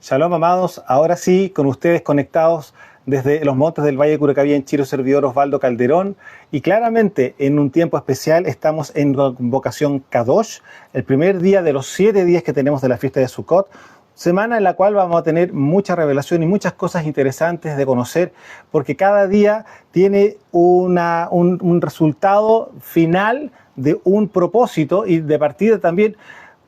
Shalom, amados, ahora sí, con ustedes conectados desde los montes del Valle de Curacaví en Chile, servidor Osvaldo Calderón, y claramente en un tiempo especial estamos en la convocación Kadosh, el primer día de los 7 días que tenemos de la fiesta de Sukkot, semana en la cual vamos a tener mucha revelación y muchas cosas interesantes de conocer, porque cada día tiene un resultado final de un propósito y de partida también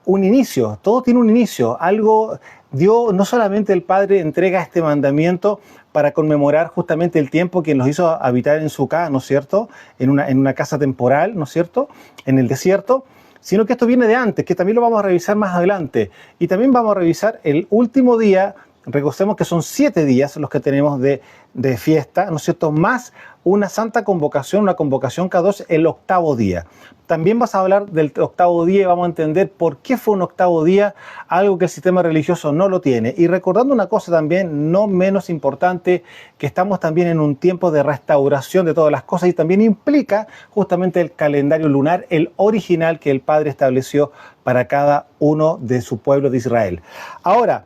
un inicio. Todo tiene un inicio, algo. Dios, no solamente el Padre entrega este mandamiento para conmemorar justamente el tiempo que nos hizo habitar en su casa, ¿no es cierto? En una casa temporal, ¿no es cierto? En el desierto, sino que esto viene de antes, que también lo vamos a revisar más adelante. Y también vamos a revisar el último día. Recordemos que son 7 días los que tenemos de fiesta, ¿no es cierto? Más una santa convocación, una convocación Kadosh, el 8º día. También vas a hablar del 8º día y vamos a entender por qué fue un 8º día, algo que el sistema religioso no lo tiene. Y recordando una cosa también, no menos importante, que estamos también en un tiempo de restauración de todas las cosas y también implica justamente el calendario lunar, el original que el Padre estableció para cada uno de su pueblo de Israel. Ahora,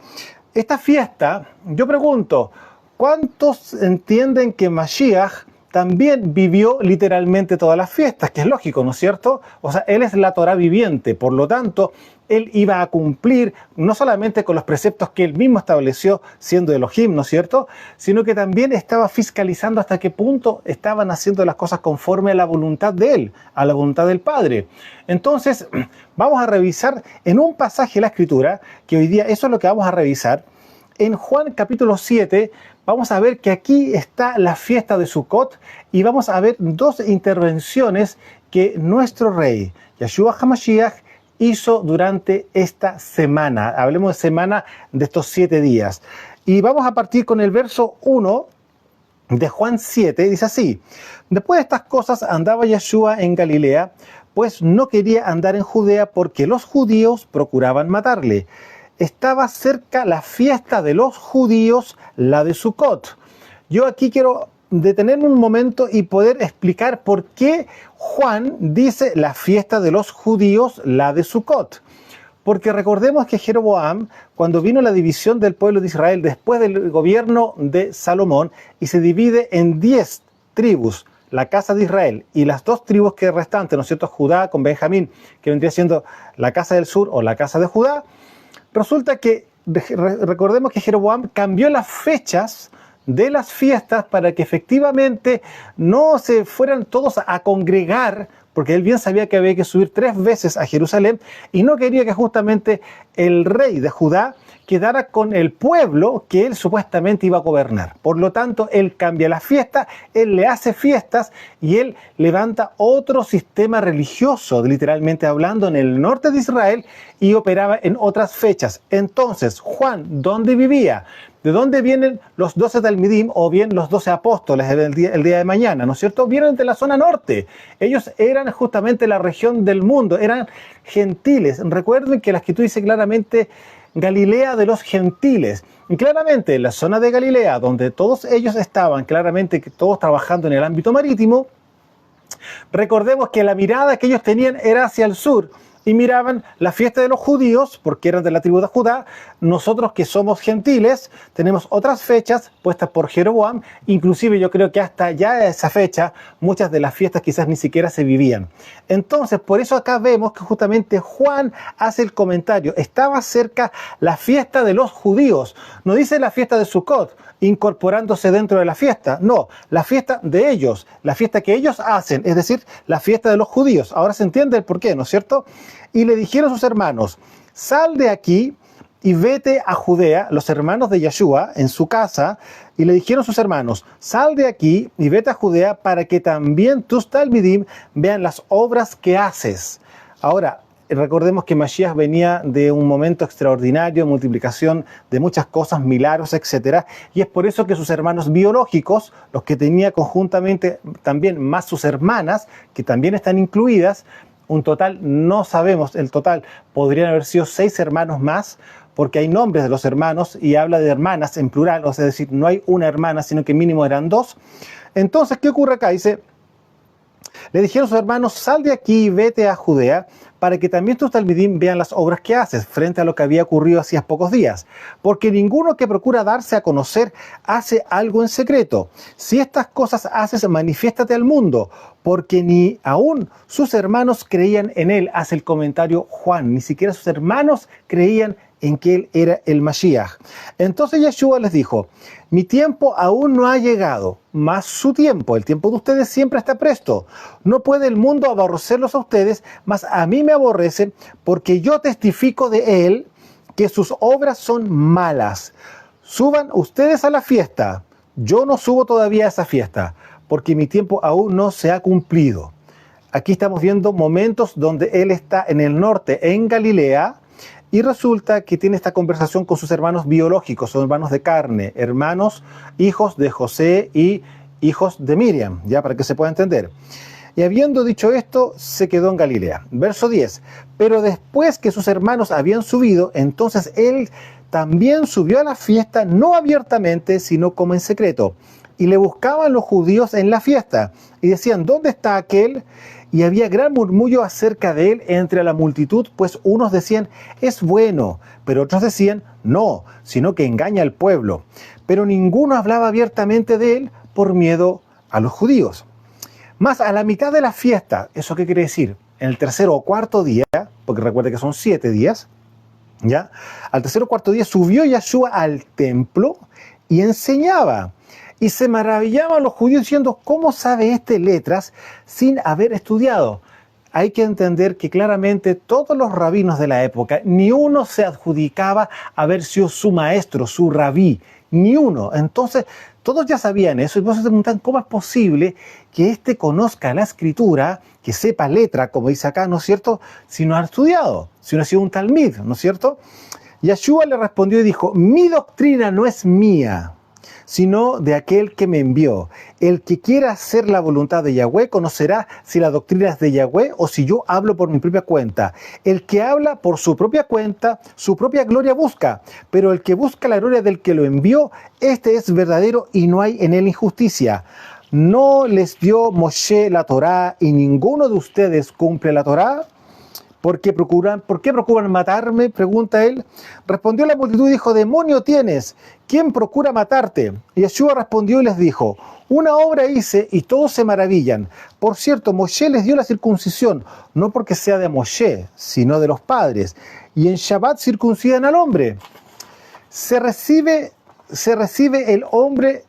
esta fiesta, yo pregunto, ¿cuántos entienden que Mashiach también vivió literalmente todas las fiestas? Que es lógico, ¿no es cierto? O sea, él es la Torá viviente, por lo tanto, él iba a cumplir no solamente con los preceptos que él mismo estableció siendo Elohim, ¿no es cierto? Sino que también estaba fiscalizando hasta qué punto estaban haciendo las cosas conforme a la voluntad de él, a la voluntad del Padre. Entonces, vamos a revisar en un pasaje de la Escritura, que hoy día eso es lo que vamos a revisar. En Juan capítulo 7 vamos a ver que aquí está la fiesta de Sukkot y vamos a ver 2 intervenciones que nuestro rey, Yeshua HaMashiach, hizo durante esta semana. Hablemos de semana de estos 7 días. Y vamos a partir con el verso 1 de Juan 7, dice así: después de estas cosas andaba Yeshua en Galilea, pues no quería andar en Judea porque los judíos procuraban matarle. Estaba cerca la fiesta de los judíos, la de Sukkot. Yo aquí quiero detenerme un momento y poder explicar por qué Juan dice la fiesta de los judíos, la de Sukkot. Porque recordemos que Jeroboam, cuando vino la división del pueblo de Israel después del gobierno de Salomón, y se divide en 10 tribus, la casa de Israel, y las 2 tribus que restantes, ¿no es cierto?, Judá con Benjamín, que vendría siendo la casa del sur o la casa de Judá. Resulta que, recordemos que Jeroboam cambió las fechas de las fiestas para que efectivamente no se fueran todos a congregar, porque él bien sabía que había que subir 3 veces a Jerusalén y no quería que justamente el rey de Judá quedara con el pueblo que él supuestamente iba a gobernar. Por lo tanto, él cambia la fiesta, él le hace fiestas y él levanta otro sistema religioso, literalmente hablando, en el norte de Israel y operaba en otras fechas. Entonces, Juan, ¿dónde vivía? ¿De dónde vienen los 12 Talmidim o bien los 12 apóstoles el día de mañana? ¿No es cierto? Vienen de la zona norte. Ellos eran justamente la región del mundo, eran gentiles. Recuerden que la Escritura dice claramente Galilea de los gentiles. Y claramente en la zona de Galilea, donde todos ellos estaban, claramente que todos trabajando en el ámbito marítimo, recordemos que la mirada que ellos tenían era hacia el sur y miraban la fiesta de los judíos, porque eran de la tribu de Judá. Nosotros que somos gentiles, tenemos otras fechas puestas por Jeroboam, inclusive yo creo que hasta ya esa fecha, muchas de las fiestas quizás ni siquiera se vivían. Entonces, por eso acá vemos que justamente Juan hace el comentario, estaba cerca la fiesta de los judíos, no dice la fiesta de Sukkot, incorporándose dentro de la fiesta, no, la fiesta de ellos, la fiesta que ellos hacen, es decir, la fiesta de los judíos. Ahora se entiende el porqué, ¿no es cierto? Y le dijeron sus hermanos, sal de aquí y vete a Judea, los hermanos de Yeshua, en su casa, y le dijeron sus hermanos, sal de aquí y vete a Judea para que también tus talmidim vean las obras que haces. Ahora, recordemos que Mashiach venía de un momento extraordinario, multiplicación de muchas cosas, milagros, etc. Y es por eso que sus hermanos biológicos, los que tenía conjuntamente también más sus hermanas, que también están incluidas, un total, no sabemos el total, podrían haber sido 6 hermanos más, porque hay nombres de los hermanos y habla de hermanas en plural, o sea, es decir, no hay una hermana, sino que mínimo eran 2. Entonces, ¿qué ocurre acá? Dice, Le dijeron a sus hermanos, sal de aquí y vete a Judea, para que también tus talmidim vean las obras que haces, frente a lo que había ocurrido hacía pocos días. Porque ninguno que procura darse a conocer hace algo en secreto. Si estas cosas haces, manifiéstate al mundo, porque ni aún sus hermanos creían en él, hace el comentario Juan, ni siquiera sus hermanos creían en que él era el Mashiach. Entonces Yeshua les dijo, mi tiempo aún no ha llegado, mas su tiempo, el tiempo de ustedes siempre está presto. No puede el mundo aborrecerlos a ustedes, mas a mí me aborrecen, porque yo testifico de él que sus obras son malas. Suban ustedes a la fiesta, yo no subo todavía a esa fiesta, porque mi tiempo aún no se ha cumplido. Aquí estamos viendo momentos donde él está en el norte, en Galilea, y resulta que tiene esta conversación con sus hermanos biológicos, son hermanos de carne, hermanos, hijos de José y hijos de Miriam, ya para que se pueda entender. Y habiendo dicho esto, se quedó en Galilea. Verso 10. Pero después que sus hermanos habían subido, entonces él también subió a la fiesta, no abiertamente, sino como en secreto. Y le buscaban los judíos en la fiesta, y decían, ¿dónde está aquel? Y había gran murmullo acerca de él entre la multitud, pues unos decían, es bueno, pero otros decían, no, sino que engaña al pueblo. Pero ninguno hablaba abiertamente de él por miedo a los judíos. Más a la mitad de la fiesta, ¿eso qué quiere decir? En el tercer o cuarto día, porque recuerde que son 7 días, ¿ya? Al tercer o cuarto día subió Yeshua al templo y enseñaba. Y se maravillaban los judíos diciendo, ¿cómo sabe este letras sin haber estudiado? Hay que entender que claramente todos los rabinos de la época, ni uno se adjudicaba haber sido su maestro, su rabí, ni uno. Entonces, todos ya sabían eso y por eso se preguntan cómo es posible que éste conozca la escritura, que sepa letra, como dice acá, ¿no es cierto?, si no ha estudiado, si no ha sido un talmid, ¿no es cierto? Yeshua le respondió y dijo, mi doctrina no es mía, sino de aquel que me envió. El que quiera hacer la voluntad de Yahweh conocerá si la doctrina es de Yahweh o si yo hablo por mi propia cuenta. El que habla por su propia cuenta, su propia gloria busca, pero el que busca la gloria del que lo envió, este es verdadero y no hay en él injusticia. ¿No les dio Moshe la Torá y ninguno de ustedes cumple la Torá? ¿Por qué procuran matarme?, pregunta él. Respondió la multitud y dijo, demonio tienes, ¿quién procura matarte? Y Yeshua respondió y les dijo, una obra hice y todos se maravillan. Por cierto, Moshe les dio la circuncisión, no porque sea de Moshe, sino de los padres. Y en Shabbat circuncidan al hombre. Si recibe el hombre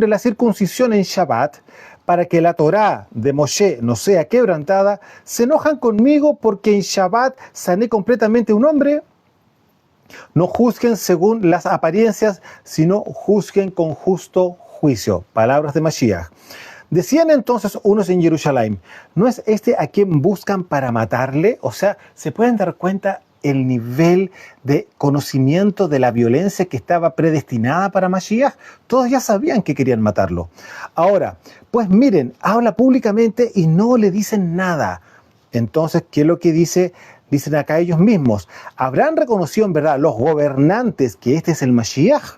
la circuncisión en Shabbat, para que la Torá de Moshe no sea quebrantada, ¿se enojan conmigo porque en Shabbat sané completamente un hombre? No juzguen según las apariencias, sino juzguen con justo juicio. Palabras de Mashiach. Decían entonces unos en Jerusalén, ¿no es este a quien buscan para matarle? O sea, ¿se pueden dar cuenta el nivel de conocimiento de la violencia que estaba predestinada para Mashiach? Todos ya sabían que querían matarlo. Ahora, pues miren, habla públicamente y no le dicen nada. Entonces, ¿qué es lo que dicen acá ellos mismos? ¿Habrán reconocido en verdad los gobernantes que este es el Mashiach?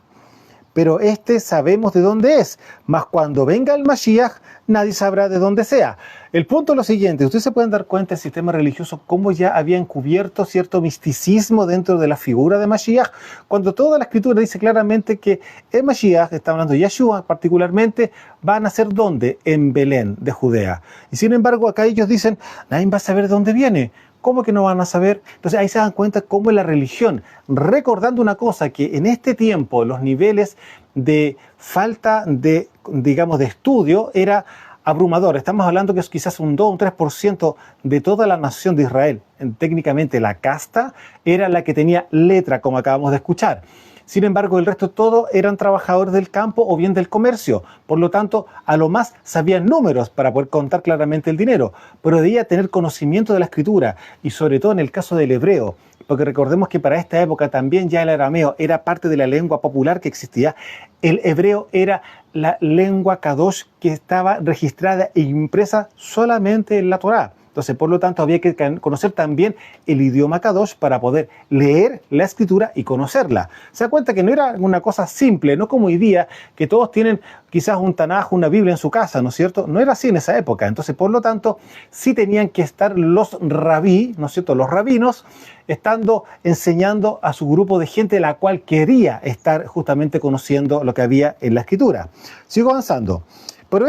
Pero este sabemos de dónde es, mas cuando venga el Mashiach, nadie sabrá de dónde sea. El punto es lo siguiente, ustedes se pueden dar cuenta del sistema religioso cómo ya había encubierto cierto misticismo dentro de la figura de Mashiach, cuando toda la escritura dice claramente que el Mashiach, está hablando de Yeshua particularmente, va a nacer ¿dónde? En Belén, de Judea. Y sin embargo acá ellos dicen, nadie va a saber de dónde viene. ¿Cómo que no van a saber? Entonces ahí se dan cuenta cómo es la religión, recordando una cosa, que en este tiempo los niveles de falta de, digamos, de estudio era abrumador. Estamos hablando que es quizás un 2 o un 3% de toda la nación de Israel. Técnicamente la casta era la que tenía letra, como acabamos de escuchar. Sin embargo, el resto todo eran trabajadores del campo o bien del comercio. Por lo tanto, a lo más sabían números para poder contar claramente el dinero. Pero debía tener conocimiento de la escritura y sobre todo en el caso del hebreo. Porque recordemos que para esta época también ya el arameo era parte de la lengua popular que existía. El hebreo era la lengua Kadosh que estaba registrada e impresa solamente en la Torá. Entonces, por lo tanto, había que conocer también el idioma Kadosh para poder leer la escritura y conocerla. Se da cuenta que no era una cosa simple, no como hoy día, que todos tienen quizás un Tanaj, una Biblia en su casa, ¿no es cierto? No era así en esa época. Entonces, por lo tanto, sí tenían que estar los rabí, ¿no es cierto?, los rabinos, estando enseñando a su grupo de gente la cual quería estar justamente conociendo lo que había en la escritura. Sigo avanzando. Pero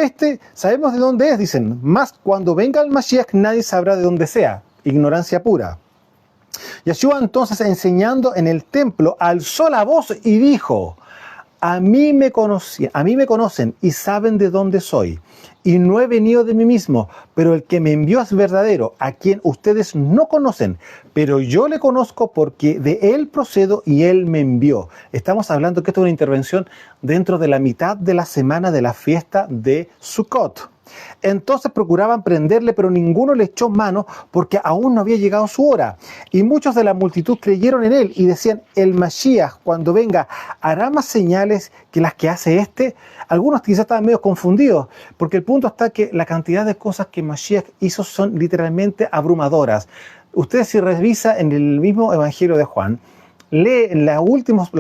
sabemos de dónde es, dicen, más cuando venga el Mashiach nadie sabrá de dónde sea. Ignorancia pura. Yeshua entonces, enseñando en el templo, alzó la voz y dijo: a mí me conocen y saben de dónde soy, y no he venido de mí mismo, pero el que me envió es verdadero, a quien ustedes no conocen, pero yo le conozco porque de él procedo y él me envió. Estamos hablando que esto es una intervención dentro de la mitad de la semana de la fiesta de Sukkot. Entonces procuraban prenderle, pero ninguno le echó mano porque aún no había llegado su hora. Y muchos de la multitud creyeron en él y decían: el Mashiach, cuando venga, hará más señales que las que hace este. Algunos quizás estaban medio confundidos, porque el punto está que la cantidad de cosas que Mashiach hizo son literalmente abrumadoras. Ustedes, si revisa en el mismo Evangelio de Juan, lee las últimas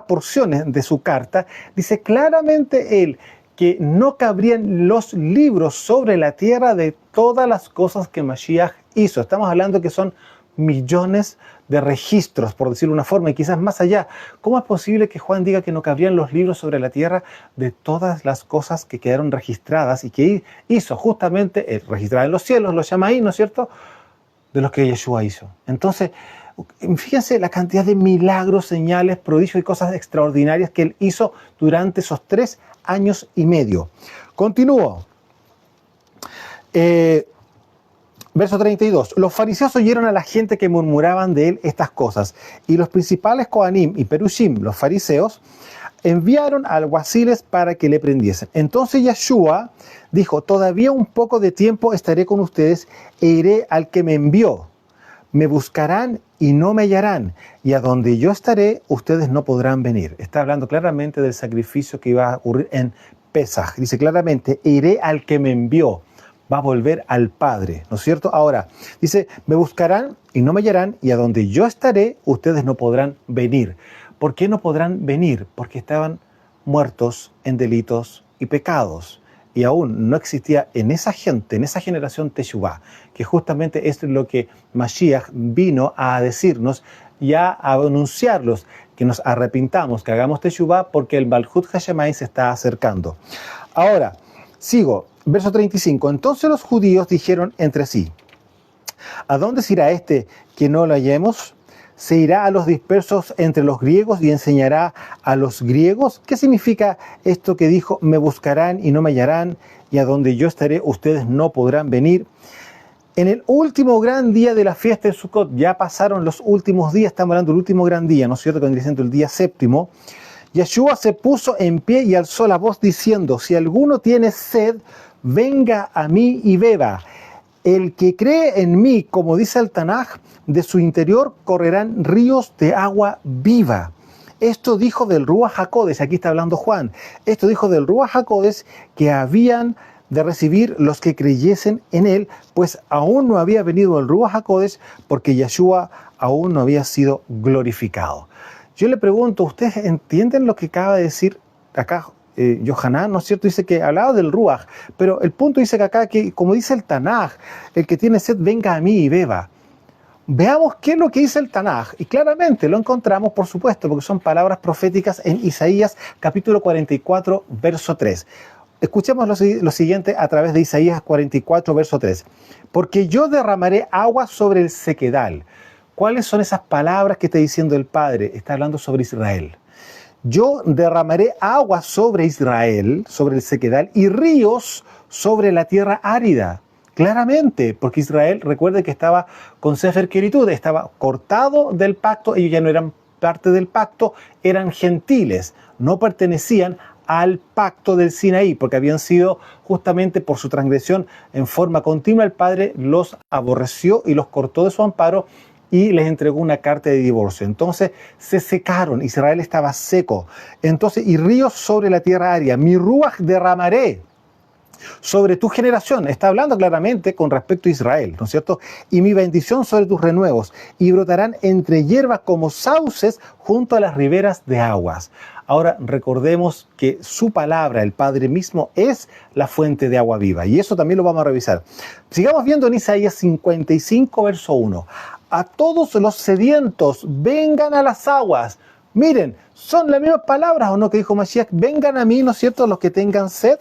porciones de su carta, dice claramente él que no cabrían los libros sobre la tierra de todas las cosas que Mashiach hizo. Estamos hablando que son millones de registros, por decirlo de una forma, y quizás más allá. ¿Cómo es posible que Juan diga que no cabrían los libros sobre la tierra de todas las cosas que quedaron registradas y que hizo justamente, registradas en los cielos, los llama ahí, ¿no es cierto?, de los que Yeshua hizo? Entonces, fíjense la cantidad de milagros, señales, prodigios y cosas extraordinarias que él hizo durante esos 3 años y medio. Continúo. Verso 32. Los fariseos oyeron a la gente que murmuraban de él estas cosas, y los principales Kohanim y Perushim, los fariseos, enviaron a alguaciles para que le prendiesen. Entonces Yeshua dijo: todavía un poco de tiempo estaré con ustedes e iré al que me envió. Me buscarán y no me hallarán, y a donde yo estaré, ustedes no podrán venir. Está hablando claramente del sacrificio que iba a ocurrir en Pesaj. Dice claramente: iré al que me envió. Va a volver al Padre, ¿no es cierto? Ahora, dice: me buscarán y no me hallarán, y a donde yo estaré, ustedes no podrán venir. ¿Por qué no podrán venir? Porque estaban muertos en delitos y pecados. Y aún no existía en esa gente, en esa generación Teshuvá, que justamente esto es lo que Mashiach vino a decirnos y a anunciarlos, que nos arrepintamos, que hagamos Teshuvá, porque el Malhut Hashemayim se está acercando. Ahora, sigo, verso 35. Entonces los judíos dijeron entre sí: ¿a dónde se irá este que no lo hallemos? ¿Se irá a los dispersos entre los griegos y enseñará a los griegos? ¿Qué significa esto que dijo: me buscarán y no me hallarán, y a donde yo estaré ustedes no podrán venir? En el último gran día de la fiesta de Sukkot, ya pasaron los últimos días, estamos hablando del último gran día, ¿no es cierto?, que vendría siendo el día séptimo. Yeshua se puso en pie y alzó la voz diciendo: si alguno tiene sed, venga a mí y beba. El que cree en mí, como dice el Tanaj, de su interior correrán ríos de agua viva. Esto dijo del Ruach HaKodesh, aquí está hablando Juan. Esto dijo del Ruach HaKodesh que habían de recibir los que creyesen en él, pues aún no había venido el Ruach HaKodesh, porque Yeshua aún no había sido glorificado. Yo le pregunto, ¿ustedes entienden lo que acaba de decir acá Yohanan, ¿no es cierto? Dice que hablaba del Ruach, pero el punto dice que acá, que como dice el Tanaj, el que tiene sed venga a mí y beba. Veamos qué es lo que dice el Tanaj, y claramente lo encontramos, por supuesto, porque son palabras proféticas en Isaías capítulo 44, verso 3. Escuchemos lo siguiente a través de Isaías 44, verso 3. Porque yo derramaré agua sobre el sequedal. ¿Cuáles son esas palabras que está diciendo el Padre? Está hablando sobre Israel. Yo derramaré agua sobre Israel, sobre el sequedal, y ríos sobre la tierra árida. Claramente, porque Israel, recuerde que estaba con Sefer Keritud, estaba cortado del pacto, ellos ya no eran parte del pacto, eran gentiles, no pertenecían al pacto del Sinaí, porque habían sido justamente por su transgresión en forma continua, el Padre los aborreció y los cortó de su amparo y les entregó una carta de divorcio. Entonces se secaron, Israel estaba seco. Entonces, y ríos sobre la tierra árida, mi ruaj derramaré. sobre tu generación. Está hablando claramente con respecto a Israel, ¿no es cierto? Y mi bendición sobre tus renuevos, y brotarán entre hierbas como sauces junto a las riberas de aguas. Ahora recordemos que su palabra, el Padre mismo, es la fuente de agua viva. Y eso también lo vamos a revisar. Sigamos viendo en Isaías 55, verso 1. A todos los sedientos, vengan a las aguas. Miren, son las mismas palabras, ¿o no? Que dijo Mashiach, vengan a mí, ¿no es cierto?, los que tengan sed.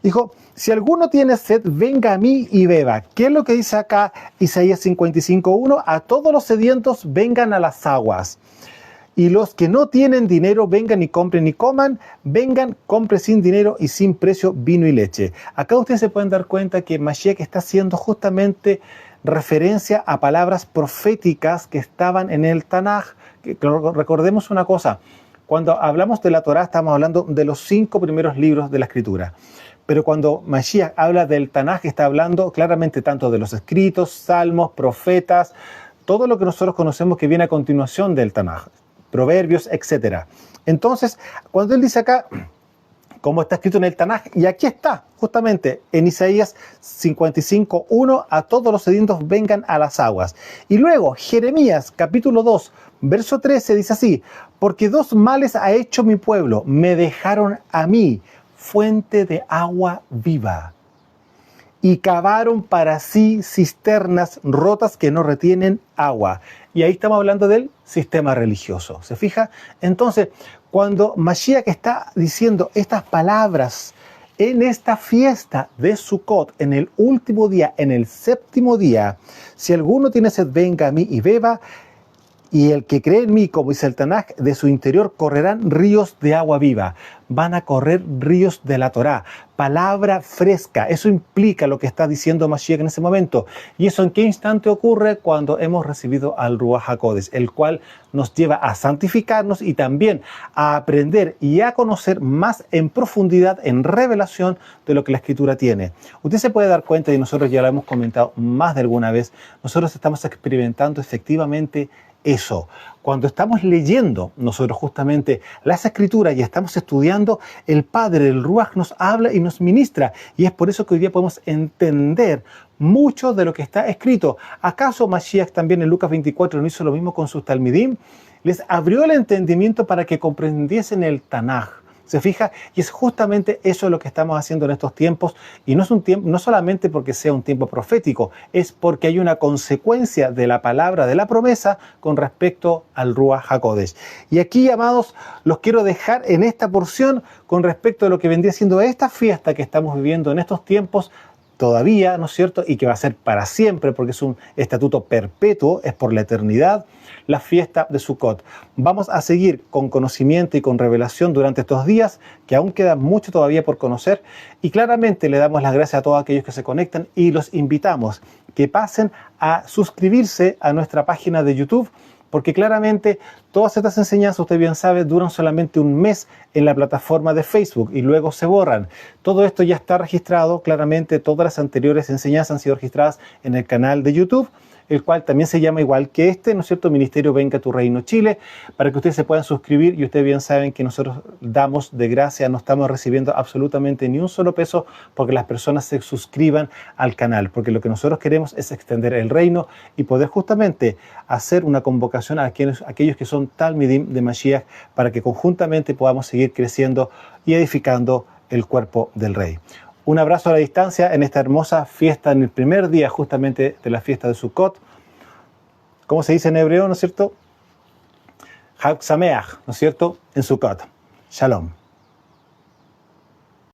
Dijo, si alguno tiene sed, venga a mí y beba. ¿Qué es lo que dice acá Isaías 55:1? A todos los sedientos, vengan a las aguas. Y los que no tienen dinero, vengan y compren y coman. Vengan, compren sin dinero y sin precio vino y leche. Acá ustedes se pueden dar cuenta que Mashiach está haciendo justamente referencia a palabras proféticas que estaban en el Tanaj. Recordemos una cosa, cuando hablamos de la Torá estamos hablando de los 5 primeros libros de la Escritura. Pero cuando Mashiach habla del Tanaj, está hablando claramente tanto de los escritos, salmos, profetas, todo lo que nosotros conocemos que viene a continuación del Tanaj, proverbios, etc. Entonces, cuando él dice acá, como está escrito en el Tanaj, y aquí está, justamente en Isaías 55:1, a todos los sedientos vengan a las aguas. Y luego, Jeremías capítulo 2, verso 13, dice así, porque 2 males ha hecho mi pueblo, me dejaron a mí, fuente de agua viva, y cavaron para sí cisternas rotas que no retienen agua. Y ahí estamos hablando del sistema religioso. ¿Se fija? Entonces, cuando Mashiach está diciendo estas palabras en esta fiesta de Sukkot, en el último día, en el 7º día, si alguno tiene sed, venga a mí y beba, y el que cree en mí, como dice el Tanaj, de su interior correrán ríos de agua viva. Van a correr ríos de la Torá. Palabra fresca. Eso implica lo que está diciendo Mashiach en ese momento. ¿Y eso en qué instante ocurre? Cuando hemos recibido al Ruach HaKodesh, el cual nos lleva a santificarnos y también a aprender y a conocer más en profundidad, en revelación de lo que la Escritura tiene. Usted se puede dar cuenta, y nosotros ya lo hemos comentado más de alguna vez, nosotros estamos experimentando efectivamente eso. Cuando estamos leyendo nosotros justamente las Escrituras y estamos estudiando, el Padre, el Ruach, nos habla y nos ministra. Y es por eso que hoy día podemos entender mucho de lo que está escrito. ¿Acaso Mashiach también en Lucas 24 no hizo lo mismo con sus talmidim? Les abrió el entendimiento para que comprendiesen el Tanaj. ¿Se fija? Y es justamente eso lo que estamos haciendo en estos tiempos, y no es un tiempo, no solamente porque sea un tiempo profético, es porque hay una consecuencia de la palabra, de la promesa, con respecto al Ruach HaKodesh. Y aquí, amados, los quiero dejar en esta porción con respecto a lo que vendría siendo esta fiesta que estamos viviendo en estos tiempos, todavía, ¿no es cierto? Y que va a ser para siempre, porque es un estatuto perpetuo, es por la eternidad, la fiesta de Sukkot. Vamos a seguir con conocimiento y con revelación durante estos días, que aún queda mucho todavía por conocer, y claramente le damos las gracias a todos aquellos que se conectan y los invitamos que pasen a suscribirse a nuestra página de YouTube, porque claramente todas estas enseñanzas, usted bien sabe, duran solamente un mes en la plataforma de Facebook y luego se borran. Todo esto ya está registrado, claramente todas las anteriores enseñanzas han sido registradas en el canal de YouTube, el cual también se llama igual que este, ¿no es cierto?, Ministerio Venga tu Reino Chile, para que ustedes se puedan suscribir. Y ustedes bien saben que nosotros damos de gracia, no estamos recibiendo absolutamente ni un solo peso porque las personas se suscriban al canal, porque lo que nosotros queremos es extender el reino y poder justamente hacer una convocación a aquellos que son talmidim de Mashiach, para que conjuntamente podamos seguir creciendo y edificando el cuerpo del Rey. Un abrazo a la distancia en esta hermosa fiesta, en el primer día justamente de la fiesta de Sukkot. ¿Cómo se dice en hebreo, no es cierto? Chag Sameach, ¿no es cierto? En Sukkot. Shalom.